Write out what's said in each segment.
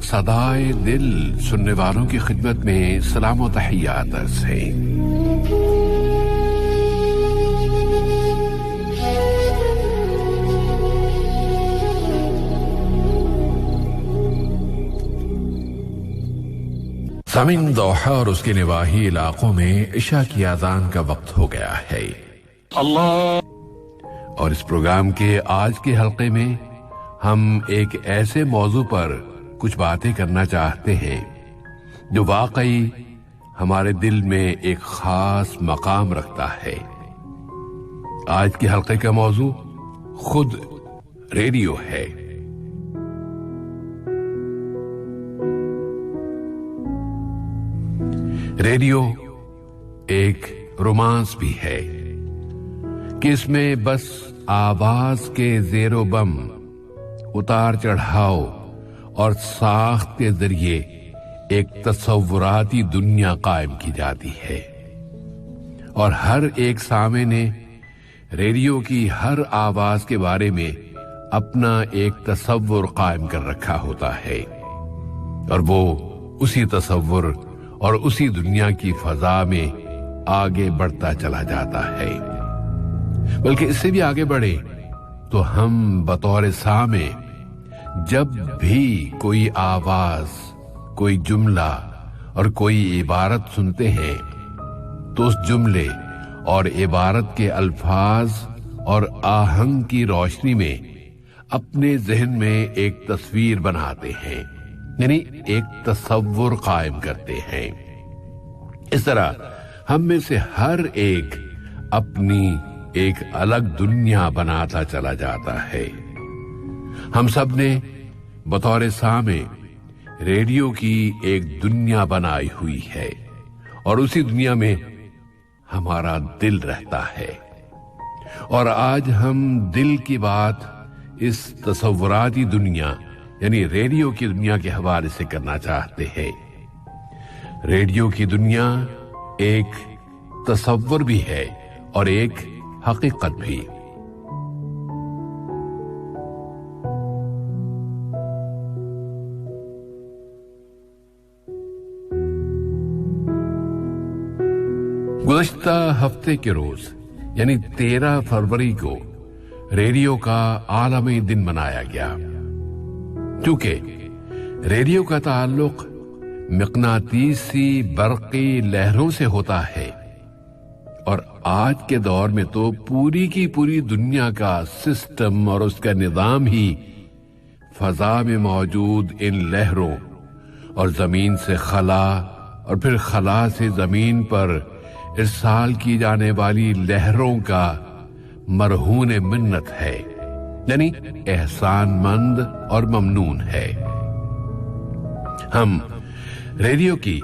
صدائے دل سننے والوں کی خدمت میں سلام و تحیات عرض ہے۔ سامعین، دوحہ اور اس کے نواحی علاقوں میں عشاء کی اذان کا وقت ہو گیا ہے۔ اللہ، اور اس پروگرام کے آج کے حلقے میں ہم ایک ایسے موضوع پر کچھ باتیں کرنا چاہتے ہیں جو واقعی ہمارے دل میں ایک خاص مقام رکھتا ہے۔ آج کے حلقے کا موضوع خود ریڈیو ہے۔ ریڈیو ایک رومانس بھی ہے کہ اس میں بس آواز کے زیر و بم، اتار چڑھاؤ اور ساخت کے ذریعے ایک تصوراتی دنیا قائم کی جاتی ہے، اور ہر ایک سامع نے ریڈیو کی ہر آواز کے بارے میں اپنا ایک تصور قائم کر رکھا ہوتا ہے، اور وہ اسی تصور اور اسی دنیا کی فضا میں آگے بڑھتا چلا جاتا ہے۔ بلکہ اس سے بھی آگے بڑھے تو ہم بطور سامع جب بھی کوئی آواز، کوئی جملہ اور کوئی عبارت سنتے ہیں تو اس جملے اور عبارت کے الفاظ اور آہنگ کی روشنی میں اپنے ذہن میں ایک تصویر بناتے ہیں، یعنی ایک تصور قائم کرتے ہیں۔ اس طرح ہم میں سے ہر ایک اپنی ایک الگ دنیا بناتا چلا جاتا ہے۔ ہم سب نے بطور سامع ریڈیو کی ایک دنیا بنائی ہوئی ہے، اور اسی دنیا میں ہمارا دل رہتا ہے، اور آج ہم دل کی بات اس تصوراتی دنیا یعنی ریڈیو کی دنیا کے حوالے سے کرنا چاہتے ہیں۔ ریڈیو کی دنیا ایک تصور بھی ہے اور ایک حقیقت بھی۔ گزشتہ ہفتے کے روز یعنی 13 فروری کو ریڈیو کا عالمی دن منایا گیا، کیونکہ ریڈیو کا تعلق مقناطیسی برقی لہروں سے ہوتا ہے، اور آج کے دور میں تو پوری کی پوری دنیا کا سسٹم اور اس کا نظام ہی فضا میں موجود ان لہروں اور زمین سے خلا اور پھر خلا سے زمین پر ارسال کی جانے والی لہروں کا مرہون منت ہے، یعنی احسان مند اور ممنون ہے۔ ہم ریڈیو کی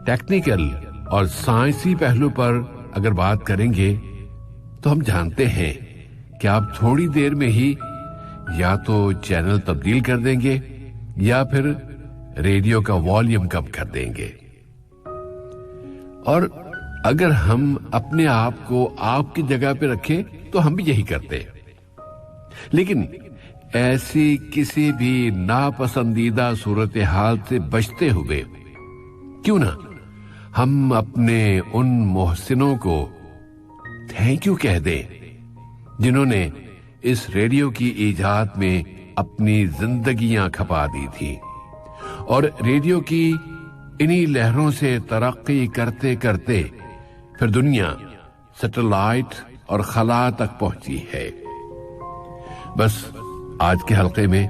ٹیکنیکل اور سائنسی پہلو پر اگر بات کریں گے تو ہم جانتے ہیں کہ آپ تھوڑی دیر میں ہی یا تو چینل تبدیل کر دیں گے یا پھر ریڈیو کا والیوم کم کر دیں گے، اور اگر ہم اپنے آپ کو آپ کی جگہ پہ رکھیں تو ہم بھی یہی کرتے۔ لیکن ایسی کسی بھی ناپسندیدہ صورتحال سے بچتے ہوئے کیوں نہ ہم اپنے ان محسنوں کو تھینک یو کہہ دیں جنہوں نے اس ریڈیو کی ایجاد میں اپنی زندگیاں کھپا دی تھی، اور ریڈیو کی انہی لہروں سے ترقی کرتے کرتے پھر دنیا سیٹلائٹ اور خلا تک پہنچی ہے۔ بس آج کے حلقے میں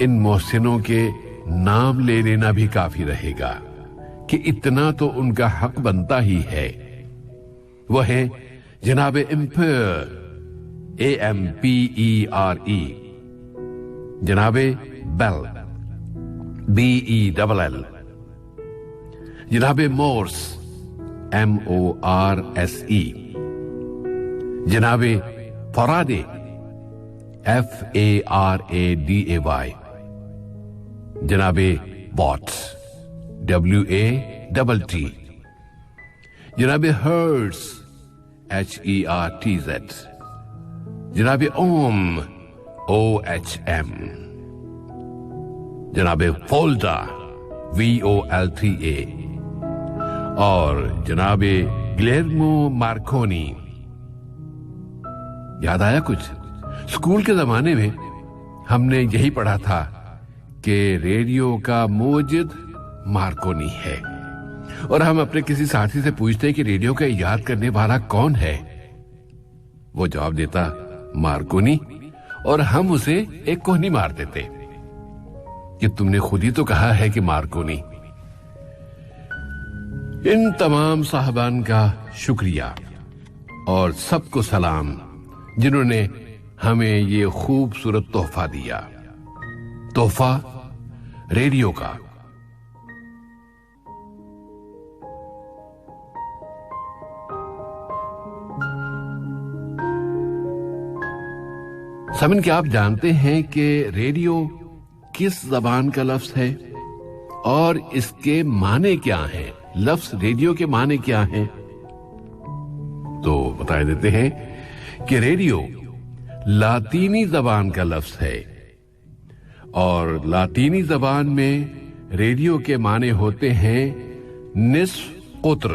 ان محسنوں کے نام لے لینا بھی کافی رہے گا کہ اتنا تو ان کا حق بنتا ہی ہے۔ وہ ہیں جناب ایمپیئر، AMPERE، جناب بیل، BELL، جناب مورس، MORSE، جناب فرادے، FARADAY، جناب واٹس، WATT، جناب ہرٹز، HERTZ، جناب اوم، OHM، جناب فولڈا، VOL3A اور جناب گلیرمو مارکونی. یاد آیا کچھ؟ اسکول کے زمانے میں ہم نے یہی پڑھا تھا کہ ریڈیو کا موجد مارکونی ہے، اور ہم اپنے کسی ساتھی سے پوچھتے کہ ریڈیو کا ایجاد کرنے والا کون ہے، وہ جواب دیتا مارکونی، اور ہم اسے ایک کوہنی مار دیتے کہ تم نے خود ہی تو کہا ہے کہ مارکونی. ان تمام صاحبان کا شکریہ اور سب کو سلام جنہوں نے ہمیں یہ خوبصورت تحفہ دیا، تحفہ ریڈیو کا. سمن، کیا آپ جانتے ہیں کہ ریڈیو کس زبان کا لفظ ہے اور اس کے معنی کیا ہیں؟ لفظ ریڈیو کے معنی کیا ہیں؟ تو بتا دیتے ہیں کہ ریڈیو لاطینی زبان کا لفظ ہے، اور لاطینی زبان میں ریڈیو کے معنی ہوتے ہیں نصف قطر،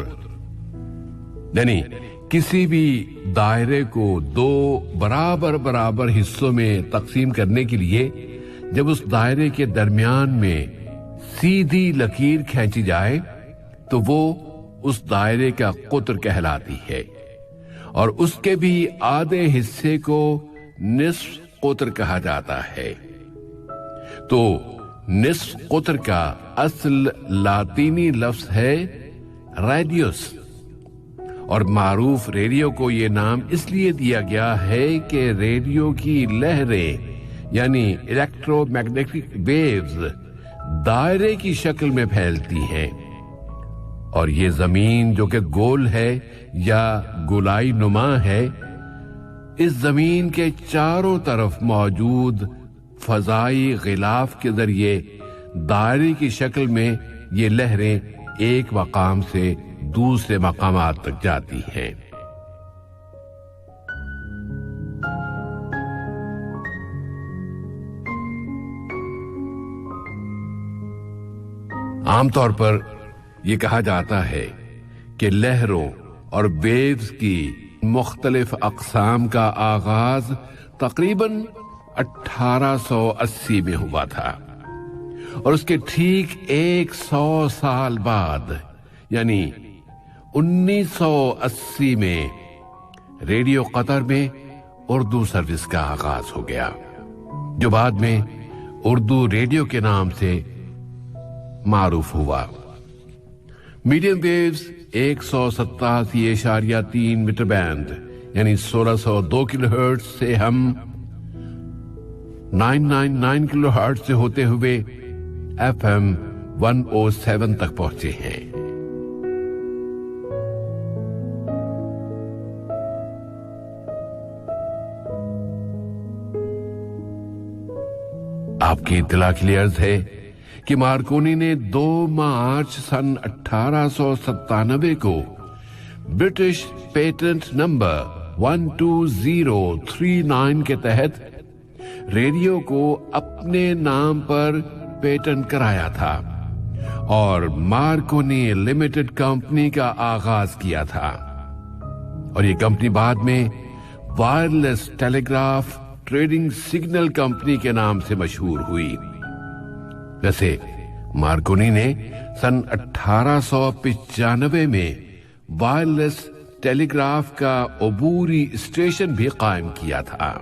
یعنی کسی بھی دائرے کو دو برابر حصوں میں تقسیم کرنے کے لیے جب اس دائرے کے درمیان میں سیدھی لکیر کھینچی جائے تو وہ اس دائرے کا قطر کہلاتی ہے، اور اس کے بھی آدھے حصے کو نصف قطر کہا جاتا ہے. تو نصف قطر کا اصل لاطینی لفظ ہے ریڈیوس، اور معروف ریڈیو کو یہ نام اس لیے دیا گیا ہے کہ ریڈیو کی لہریں یعنی الیکٹرو میگنیٹک ویوز دائرے کی شکل میں پھیلتی ہیں، اور یہ زمین جو کہ گول ہے یا گولائی نما ہے، اس زمین کے چاروں طرف موجود فضائی غلاف کے ذریعے دائرے کی شکل میں یہ لہریں ایک مقام سے دوسرے مقامات تک جاتی ہیں. عام طور پر یہ کہا جاتا ہے کہ لہروں اور ویوز کی مختلف اقسام کا آغاز تقریباً 1880 میں ہوا تھا، اور اس کے ٹھیک 100 سال بعد یعنی 1980 میں ریڈیو قطر میں اردو سروس کا آغاز ہو گیا، جو بعد میں اردو ریڈیو کے نام سے معروف ہوا. میڈیم ویوز 187.3 میٹر بینڈ یعنی 1602 کلو ہرٹز سے ہم 999 کلو ہرٹز سے ہوتے ہوئے FM 107 تک پہنچے ہیں. آپ کی اطلاع کے لیے عرض ہے کہ مارکونی نے 2 مارچ سن 1897 کو برٹش پیٹنٹ نمبر 12039 کے تحت ریڈیو کو اپنے نام پر پیٹنٹ کرایا تھا اور مارکونی لمیٹڈ کمپنی کا آغاز کیا تھا، اور یہ کمپنی بعد میں وائرلیس ٹیلی گراف ٹریڈنگ سگنل کمپنی کے نام سے مشہور ہوئی. ویسے مارکونی نے سن 1895 میں وائرلیس ٹیلی گراف کا عبوری اسٹیشن بھی قائم کیا تھا.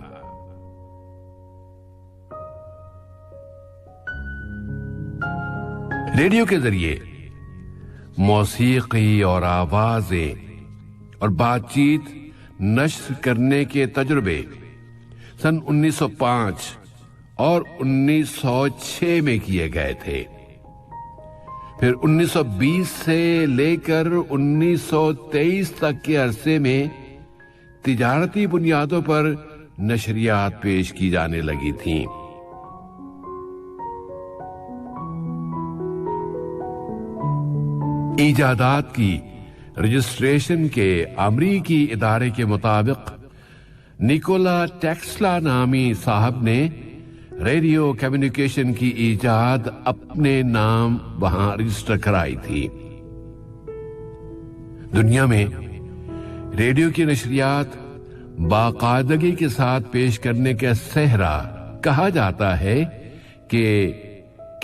ریڈیو کے ذریعے موسیقی اور آوازیں اور بات چیت نشر کرنے کے تجربے سن 1905 اور 1906 میں کیے گئے تھے. پھر 1920 سے لے کر 1923 تک کے عرصے میں تجارتی بنیادوں پر نشریات پیش کی جانے لگی تھیں. ایجادات کی رجسٹریشن کے امریکی ادارے کے مطابق نیکولا ٹیسلا نامی صاحب نے ریڈیو کمیونیکیشن کی ایجاد اپنے نام وہاں رجسٹر کرائی تھی۔ دنیا میں ریڈیو کی نشریات باقاعدگی کے ساتھ پیش کرنے کا صحرا کہا جاتا ہے کہ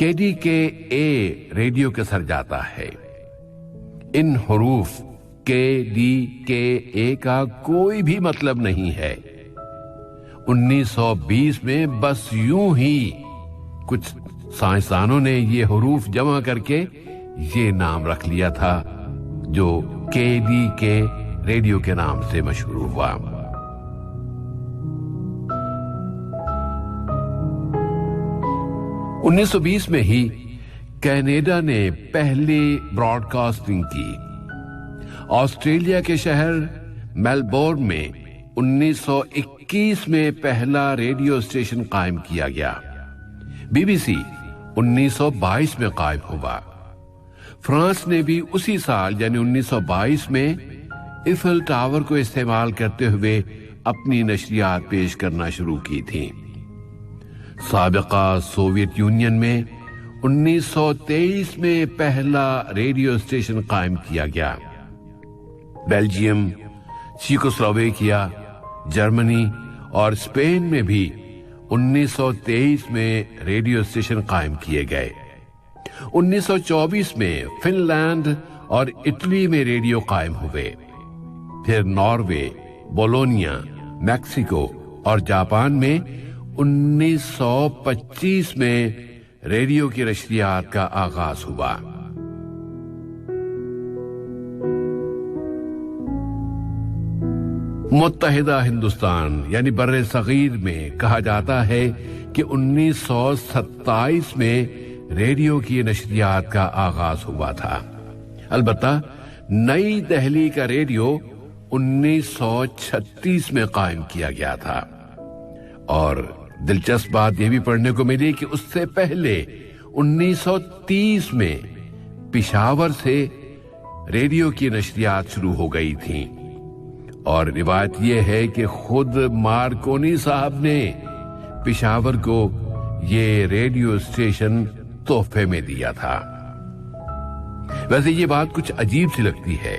KDKA ریڈیو کے سر جاتا ہے۔ ان حروف KDKA کا کوئی بھی مطلب نہیں ہے۔ 1920 میں بس یوں ہی کچھ سائنسدانوں نے یہ حروف جمع کر کے یہ نام رکھ لیا تھا جو KDK ریڈیو کے نام سے مشہور ہوا۔ انیس سو 20 میں ہی کینیڈا نے پہلی براڈ کاسٹنگ کی۔ آسٹریلیا کے شہر میلبورن میں 1921 میں پہلا ریڈیو اسٹیشن قائم کیا گیا۔ BBC 1922 میں قائم ہوا۔ فرانس نے بھی اسی سال یعنی 1922 میں ایفل ٹاور کو استعمال کرتے ہوئے اپنی نشریات پیش کرنا شروع کی تھی۔ سابقہ سوویت یونین میں 1923 میں پہلا ریڈیو اسٹیشن قائم کیا گیا۔ بیلجیم، چیکوسلوواکیا، جرمنی اور اسپین میں بھی 1923 میں ریڈیو اسٹیشن قائم کیے گئے۔ 1924 میں فن لینڈ اور اٹلی میں ریڈیو قائم ہوئے۔ پھر ناروے، بولونیا، میکسیکو اور جاپان میں 1925 میں ریڈیو کی نشریات کا آغاز ہوا۔ متحدہ ہندوستان یعنی بر صغیر میں کہا جاتا ہے کہ 1927 میں ریڈیو کی نشریات کا آغاز ہوا تھا۔ البتہ نئی دہلی کا ریڈیو 1936 میں قائم کیا گیا تھا، اور دلچسپ بات یہ بھی پڑھنے کو ملی کہ اس سے پہلے 1930 میں پشاور سے ریڈیو کی نشریات شروع ہو گئی تھیں، اور روایت یہ ہے کہ خود مارکونی صاحب نے پشاور کو یہ ریڈیو اسٹیشن تحفے میں دیا تھا۔ ویسے یہ بات کچھ عجیب سی لگتی ہے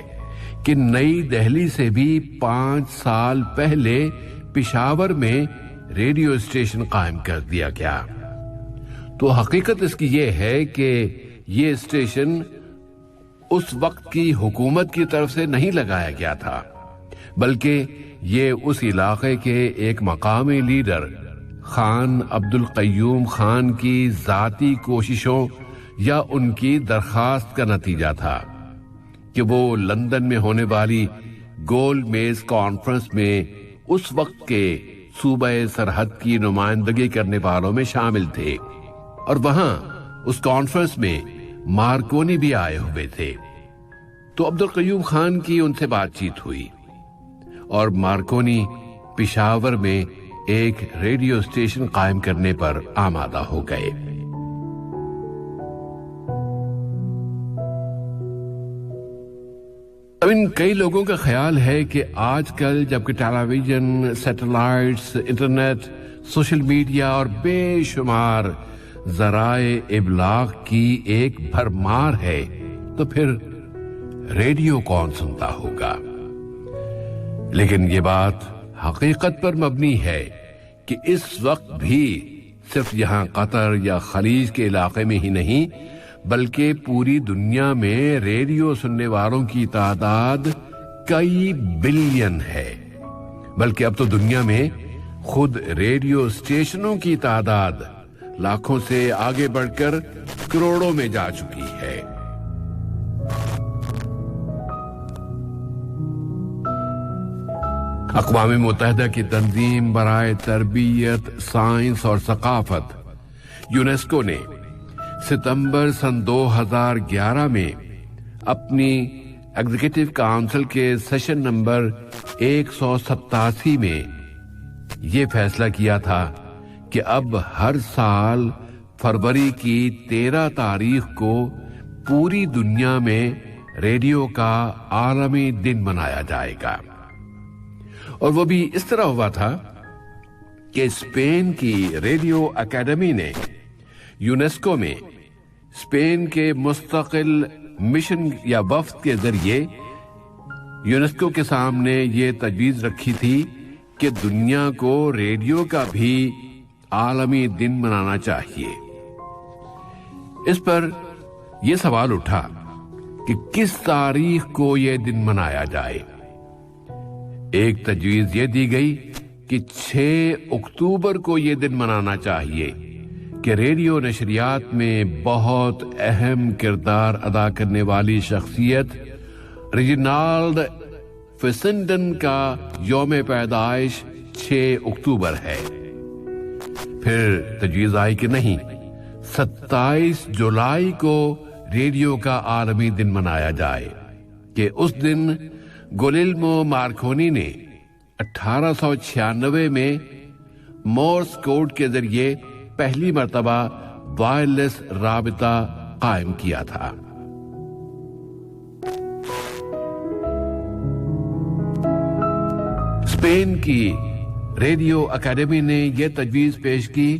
کہ نئی دہلی سے بھی 5 سال پہلے پشاور میں ریڈیو اسٹیشن قائم کر دیا گیا۔ تو حقیقت اس کی یہ ہے کہ یہ اسٹیشن اس وقت کی حکومت کی طرف سے نہیں لگایا گیا تھا، بلکہ یہ اس علاقے کے ایک مقامی لیڈر خان عبد القیوم خان کی ذاتی کوششوں یا ان کی درخواست کا نتیجہ تھا کہ وہ لندن میں ہونے والی گول میز کانفرنس میں اس وقت کے صوبہ سرحد کی نمائندگی کرنے والوں میں شامل تھے، اور وہاں اس کانفرنس میں مارکونی بھی آئے ہوئے تھے۔ تو عبد القیوم خان کی ان سے بات چیت ہوئی اور مارکونی پشاور میں ایک ریڈیو اسٹیشن قائم کرنے پر آمادہ ہو گئے۔ اب ان کئی لوگوں کا خیال ہے کہ آج کل جبکہ television, satellites, internet, social media اور بے شمار ذرائع ابلاغ کی ایک بھرمار ہے، تو پھر ریڈیو کون سنتا ہوگا؟ لیکن یہ بات حقیقت پر مبنی ہے کہ اس وقت بھی صرف یہاں قطر یا خلیج کے علاقے میں ہی نہیں بلکہ پوری دنیا میں ریڈیو سننے والوں کی تعداد کئی بلین ہے، بلکہ اب تو دنیا میں خود ریڈیو اسٹیشنوں کی تعداد لاکھوں سے آگے بڑھ کر کروڑوں میں جا چکی ہے۔ اقوام متحدہ کی تنظیم برائے تربیت، سائنس اور ثقافت یونیسکو نے ستمبر سن 2011 میں اپنی ایگزیکٹو کونسل کے سیشن نمبر 187 میں یہ فیصلہ کیا تھا کہ اب ہر سال فروری کی 13 تاریخ کو پوری دنیا میں ریڈیو کا عالمی دن منایا جائے گا، اور وہ بھی اس طرح ہوا تھا کہ اسپین کی ریڈیو اکیڈمی نے یونیسکو میں اسپین کے مستقل مشن یا وفد کے ذریعے یونیسکو کے سامنے یہ تجویز رکھی تھی کہ دنیا کو ریڈیو کا بھی عالمی دن منانا چاہیے۔ اس پر یہ سوال اٹھا کہ کس تاریخ کو یہ دن منایا جائے۔ ایک تجویز یہ دی گئی کہ 6 اکتوبر کو یہ دن منانا چاہیے کہ ریڈیو نشریات میں بہت اہم کردار ادا کرنے والی شخصیت ریجینالڈ فیسنڈن کا یوم پیدائش 6 اکتوبر ہے۔ پھر تجویز آئی کہ نہیں، 27 جولائی کو ریڈیو کا عالمی دن منایا جائے کہ اس دن گلیلمو مارکونی نے 1896 میں مورس کوڈ کے ذریعے پہلی مرتبہ وائرلیس رابطہ قائم کیا تھا۔ اسپین کی ریڈیو اکیڈمی نے یہ تجویز پیش کی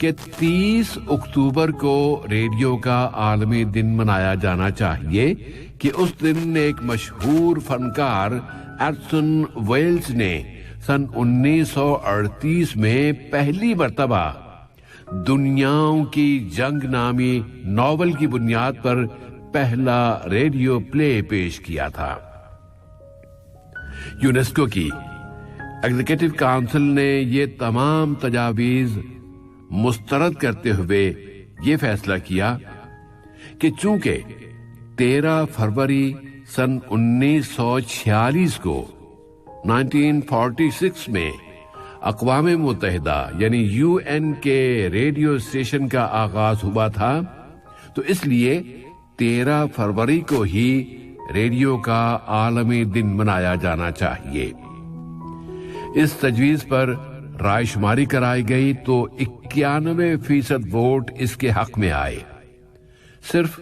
کہ 30 اکتوبر کو ریڈیو کا عالمی دن منایا جانا چاہیے کہ اس دن ایک مشہور فنکار ایڈسن ویلز نے سن 1938 میں پہلی مرتبہ دنیاؤں کی جنگ نامی ناول کی بنیاد پر پہلا ریڈیو پلے پیش کیا تھا۔ یونیسکو کی ایگزیکٹو کونسل نے یہ تمام تجاویز مسترد کرتے ہوئے یہ فیصلہ کیا کہ چونکہ 13 فروری سن 1946 کو 1946 میں اقوام متحدہ یعنی UN کے ریڈیو اسٹیشن کا آغاز ہوا تھا، تو اس لیے 13 فروری کو ہی ریڈیو کا عالمی دن منایا جانا چاہیے۔ اس تجویز پر رائے شماری کرائی گئی تو 91% ووٹ اس کے حق میں آئے۔ صرف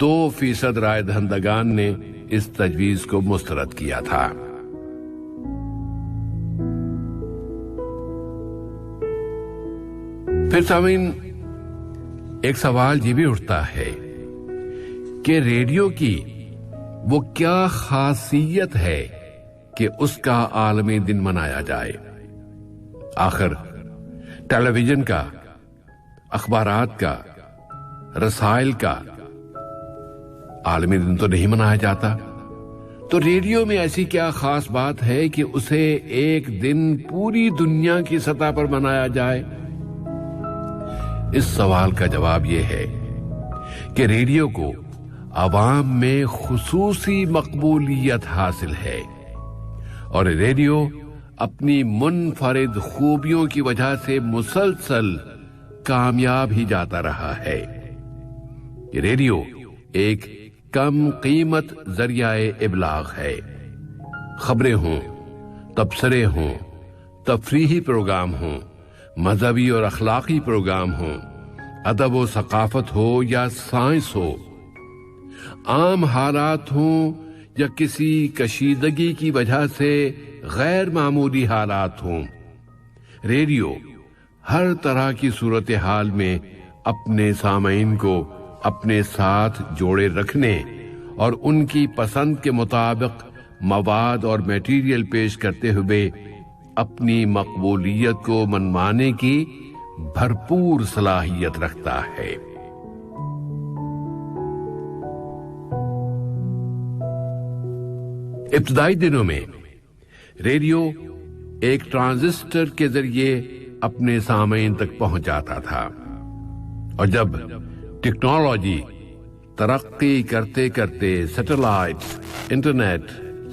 2% رائے دہندگان نے اس تجویز کو مسترد کیا تھا۔ پھر سامعین، ایک سوال یہ بھی اٹھتا ہے کہ ریڈیو کی وہ کیا خاصیت ہے کہ اس کا عالمی دن منایا جائے؟ آخر ٹیلی ویژن کا، اخبارات کا، رسائل کا عالمی دن تو نہیں منایا جاتا، تو ریڈیو میں ایسی کیا خاص بات ہے کہ اسے ایک دن پوری دنیا کی سطح پر منایا جائے؟ اس سوال کا جواب یہ ہے کہ ریڈیو کو عوام میں خصوصی مقبولیت حاصل ہے، اور ریڈیو اپنی منفرد خوبیوں کی وجہ سے مسلسل کامیاب ہی جاتا رہا ہے۔ ریڈیو ایک کم قیمت ذریعہ ابلاغ ہے۔ خبریں ہوں، تبصرے ہوں، تفریحی پروگرام ہوں، مذہبی اور اخلاقی پروگرام ہوں، ادب و ثقافت ہو یا سائنس ہو، عام حالات ہوں یا کسی کشیدگی کی وجہ سے غیر معمولی حالات ہوں، ریڈیو ہر طرح کی صورتحال میں اپنے سامعین کو اپنے ساتھ جوڑے رکھنے اور ان کی پسند کے مطابق مواد اور میٹیریل پیش کرتے ہوئے اپنی مقبولیت کو منوانے کی بھرپور صلاحیت رکھتا ہے۔ ابتدائی دنوں میں ریڈیو ایک ٹرانزسٹر کے ذریعے اپنے سامعین تک پہنچ جاتا تھا، اور جب ٹیکنالوجی ترقی کرتے کرتے سیٹلائٹ، انٹرنیٹ،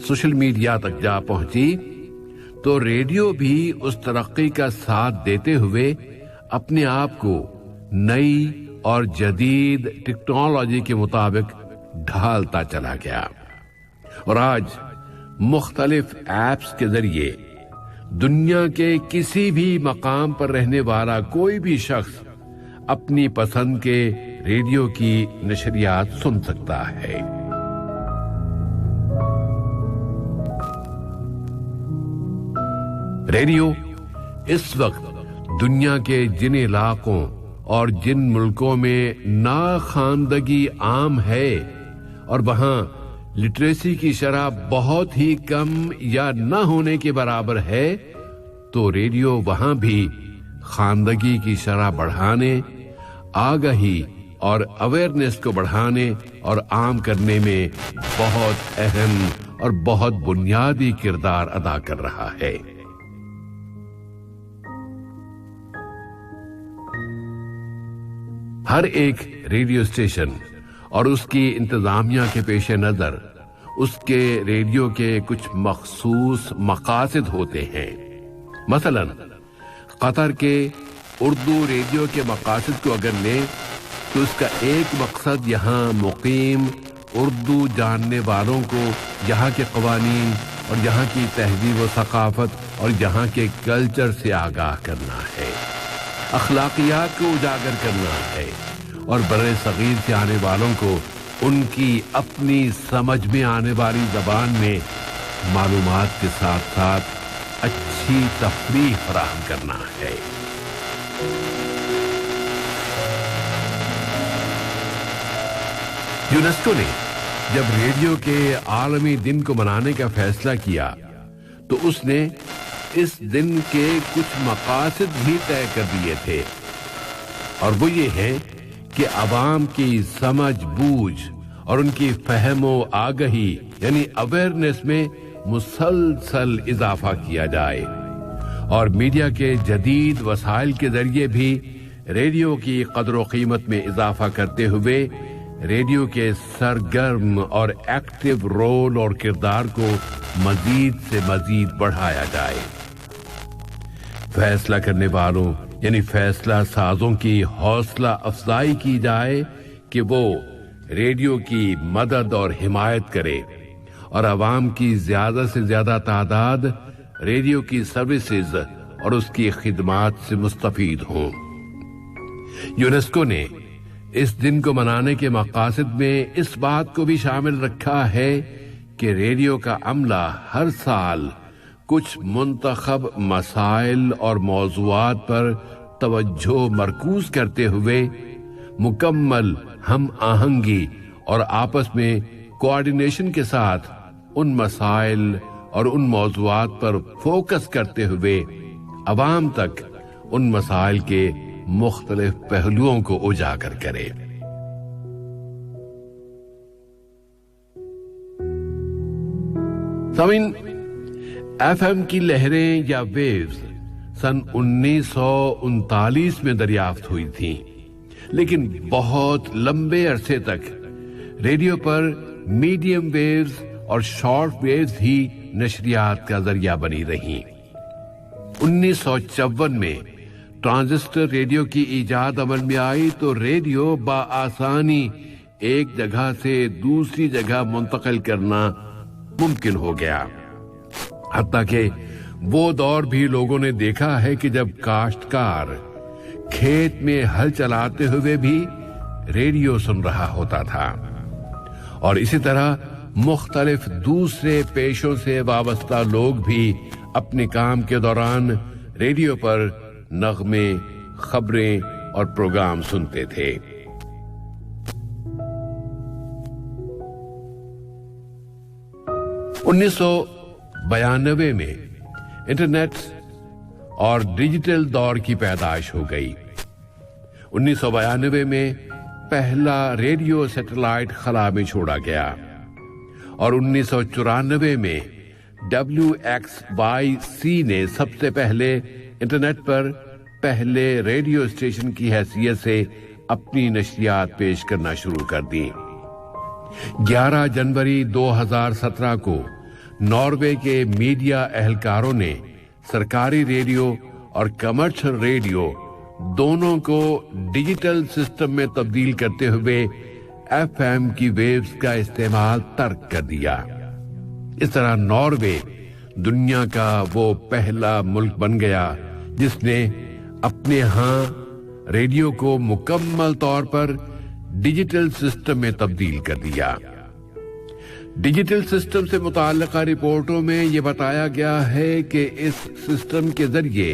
سوشل میڈیا تک جا پہنچی، تو ریڈیو بھی اس ترقی کا ساتھ دیتے ہوئے اپنے آپ کو نئی اور جدید ٹیکنالوجی کے مطابق ڈھالتا چلا گیا، اور آج مختلف ایپس کے ذریعے دنیا کے کسی بھی مقام پر رہنے والا کوئی بھی شخص اپنی پسند کے ریڈیو کی نشریات سن سکتا ہے۔ ریڈیو اس وقت دنیا کے جن علاقوں اور جن ملکوں میں ناخواندگی عام ہے اور وہاں لٹریسی کی شرح بہت ہی کم یا نہ ہونے کے برابر ہے، تو ریڈیو وہاں بھی خواندگی کی شرح بڑھانے، آگاہی اور اویئرنیس کو بڑھانے اور عام کرنے میں بہت اہم اور بہت بنیادی کردار ادا کر رہا ہے۔ ہر ایک ریڈیو اسٹیشن اور اس کی انتظامیہ کے پیش نظر اس کے ریڈیو کے کچھ مخصوص مقاصد ہوتے ہیں۔ مثلا قطر کے اردو ریڈیو کے مقاصد کو اگر لیں تو اس کا ایک مقصد یہاں مقیم اردو جاننے والوں کو یہاں کے قوانین اور یہاں کی تہذیب و ثقافت اور یہاں کے کلچر سے آگاہ کرنا ہے، اخلاقیات کو اجاگر کرنا ہے، اور برِ صغیر سے آنے والوں کو ان کی اپنی سمجھ میں آنے والی زبان میں معلومات کے ساتھ ساتھ اچھی تفریح فراہم کرنا ہے۔ یونیسکو نے جب ریڈیو کے عالمی دن کو منانے کا فیصلہ کیا تو اس نے اس دن کے کچھ مقاصد بھی طے کر دیے تھے، اور وہ یہ ہے کہ عوام کی سمجھ بوجھ اور ان کی فہم و آگہی یعنی اویئرنیس میں مسلسل اضافہ کیا جائے، اور میڈیا کے جدید وسائل کے ذریعے بھی ریڈیو کی قدر و قیمت میں اضافہ کرتے ہوئے ریڈیو کے سرگرم اور ایکٹیو رول اور کردار کو مزید سے مزید بڑھایا جائے۔ فیصلہ کرنے والوں یعنی فیصلہ سازوں کی حوصلہ افزائی کی جائے کہ وہ ریڈیو کی مدد اور حمایت کرے اور عوام کی زیادہ سے زیادہ تعداد ریڈیو کی سروسز اور اس کی خدمات سے مستفید ہوں۔ یونیسکو نے اس دن کو منانے کے مقاصد میں اس بات کو بھی شامل رکھا ہے کہ ریڈیو کا عملہ ہر سال کچھ منتخب مسائل اور موضوعات پر توجہ مرکوز کرتے ہوئے مکمل ہم آہنگی اور آپس میں کوآرڈینیشن کے ساتھ ان مسائل اور ان موضوعات پر فوکس کرتے ہوئے عوام تک ان مسائل کے مختلف پہلوؤں کو اجاگر کرے۔ سامعین، ایف ایم کی لہریں یا ویوز سن 1939 میں دریافت ہوئی تھیں، لیکن بہت لمبے عرصے تک ریڈیو پر میڈیم ویوز اور شارٹ ویوز ہی نشریات کا ذریعہ بنی رہیں۔ 1954 میں ٹرانزسٹر ریڈیو کی ایجاد عمل میں آئی تو ریڈیو بآسانی ایک جگہ سے دوسری جگہ منتقل کرنا ممکن ہو گیا، حتیٰ کہ وہ دور بھی لوگوں نے دیکھا ہے کہ جب کاشتکار کھیت میں ہل چلاتے ہوئے بھی ریڈیو سن رہا ہوتا تھا، اور اسی طرح مختلف دوسرے پیشوں سے وابستہ لوگ بھی اپنے کام کے دوران ریڈیو پر نغمے، خبریں اور پروگرام سنتے تھے۔ 1992 میں انٹرنیٹ اور ڈیجیٹل دور کی پیدائش ہو گئی۔ 1992 میں پہلا ریڈیو سیٹلائٹ خلا میں چھوڑا گیا، اور 1994 میں WXYC نے سب سے پہلے انٹرنیٹ پر پہلے ریڈیو اسٹیشن کی حیثیت سے اپنی نشریات پیش کرنا شروع کر دی۔ 11 جنوری 2017 کو ناروے کے میڈیا اہلکاروں نے سرکاری ریڈیو اور کمرشل ریڈیو دونوں کو ڈیجیٹل سسٹم میں تبدیل کرتے ہوئے ایف ایم کی ویوز کا استعمال ترک کر دیا۔ اس طرح ناروے دنیا کا وہ پہلا ملک بن گیا جس نے اپنے ہاں ریڈیو کو مکمل طور پر ڈیجیٹل سسٹم میں تبدیل کر دیا۔ ڈیجیٹل سسٹم سے متعلقہ رپورٹوں میں یہ بتایا گیا ہے کہ اس سسٹم کے ذریعے